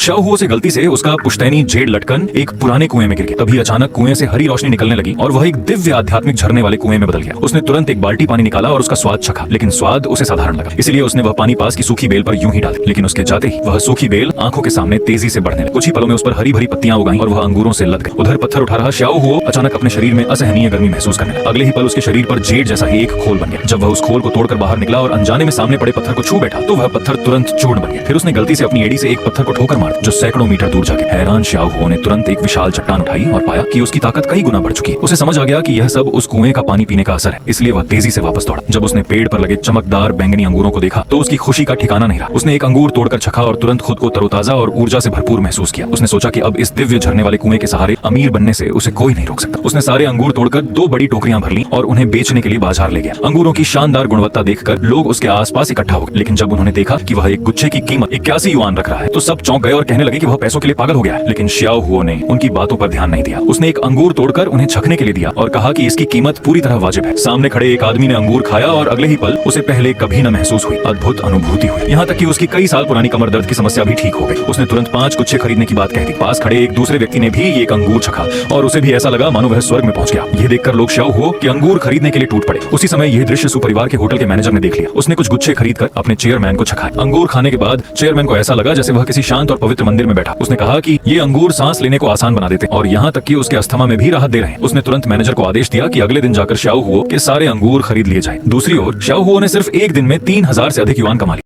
Shao हुओ से गलती से उसका पुश्तैनी जेड लटकन एक पुराने कुएं में गिर गया। तभी अचानक कुएं से हरी रोशनी निकलने लगी और वह एक दिव्य आध्यात्मिक झरने वाले कुएं में बदल गया। उसने तुरंत एक बाल्टी पानी निकाला और उसका स्वाद चखा, लेकिन स्वाद उसे साधारण लगा। इसलिए उसने वह पानी पास की सूखी बेल पर यूं ही डाल दी। लेकिन उसके जाते ही वह सूखी बेल आंखों के सामने तेजी से बढ़ने लगी। कुछ ही पलों में उस पर हरी भरी पत्तियां उगाई और वह अंगूरों से लद गई। उधर पत्थर उठा रहा शाओ हुओ अचानक अपने शरीर में असहनीय गर्मी महसूस करने लगा। अगले ही पल उसके शरीर पर जेड जैसा ही एक खोल बन गया। जब वह उस खोल को तोड़कर बाहर निकला और अनजाने में सामने पड़े पत्थर को छू बैठा तो वह पत्थर तुरंत चूर्ण बन गया। फिर उसने गलती से अपनी एड़ी से एक पत्थर को ठोकर मार जो सैकड़ों मीटर दूर जाके। हैरान शाओ हुओ ने तुरंत एक विशाल चट्टान उठाई और पाया कि उसकी ताकत कई गुना बढ़ चुकी है। उसे समझ आ गया कि यह सब उस कुएं का पानी पीने का असर है, इसलिए वह तेजी से वापस दौड़ा। जब उसने पेड़ पर लगे चमकदार बैंगनी अंगूरों को देखा तो उसकी खुशी का ठिकाना नहीं रहा। उसने एक अंगूर तोड़कर चखा और तुरंत खुद को तरोताजा और ऊर्जा से भरपूर महसूस किया। उसने सोचा कि अब इस दिव्य झरने वाले कुएं के सहारे अमीर बनने से उसे कोई नहीं रोक सकता। उसने सारे अंगूर तोड़कर 2 बड़ी टोकरियां भर ली और उन्हें बेचने के लिए बाजार ले गया। अंगूरों की शानदार गुणवत्ता देखकर लोग उसके आसपास इकट्ठा हो गए, लेकिन जब उन्होंने देखा कि वह एक गुच्छे की कीमत 81 युआन रख रहा है तो सब चौंक गए और कहने लगे कि वह पैसों के लिए पागल हो गया है। लेकिन शाओ हुओ ने उनकी बातों पर ध्यान नहीं दिया। उसने एक अंगूर तोड़कर उन्हें चखने के लिए दिया और कहा कि इसकी कीमत पूरी तरह वाजिब है। सामने खड़े एक आदमी ने अंगूर खाया और अगले ही पल उसे पहले कभी न महसूस हुई अद्भुत अनुभूति हुई। यहाँ तक कि उसकी कई साल पुरानी कमर दर्द की समस्या भी ठीक हो गई। उसने तुरंत 5 गुच्छे खरीदने की बात कह दी। पास खड़े एक दूसरे व्यक्ति ने भी एक अंगूर चखा और उसे भी ऐसा लगा मानो वह स्वर्ग में पहुंच गया। यह देखकर लोग शाओ हुओ कि अंगूर खरीदने के लिए टूट पड़े। उसी समय यह दृश्य सुपरिवार के होटल के मैनेजर ने देख लिया। उसने कुछ गुच्छे खरीदकर अपने चेयरमैन को चखाए। अंगूर खाने के बाद चेयरमैन को ऐसा लगा जैसे वह किसी शांत और पवित्र मंदिर में बैठा। उसने कहा कि ये अंगूर सांस लेने को आसान बना देते और यहाँ तक कि उसके अस्थमा में भी राहत दे रहे हैं। उसने तुरंत मैनेजर को आदेश दिया कि अगले दिन जाकर शाओ हुओ के सारे अंगूर खरीद लिए जाएं। दूसरी ओर शाओ हुओ ने सिर्फ एक दिन में 3000 से अधिक युआन कमा लिए।